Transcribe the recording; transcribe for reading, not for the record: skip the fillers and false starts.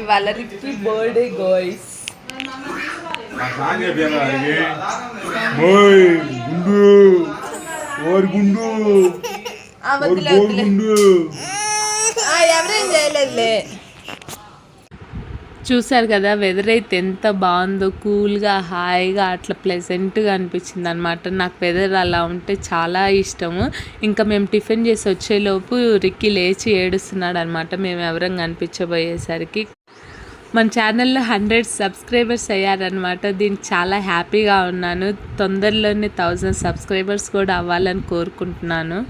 ఇవాళ Ricky birthday guys. ఎవరేం చేయలేదులే. చూసారు కదా వెదర్ అయితే ఎంత బాగుందో, కూల్గా హాయిగా అట్లా ప్లెజెంట్గా అనిపించింది అనమాట. నాకు వెదర్ అలా ఉంటే చాలా ఇష్టము. ఇంకా మేము టిఫిన్ చేసి వచ్చేలోపు రిక్కీ లేచి ఏడుస్తున్నాడు అనమాట మేము ఎవరం కనిపించబోయేసరికి. మన ఛానల్లో 100 సబ్స్క్రైబర్స్ అయ్యారనమాట. దీనికి చాలా హ్యాపీగా ఉన్నాను. తొందరలోనే 1000 సబ్స్క్రైబర్స్ కూడా అవ్వాలని కోరుకుంటున్నాను.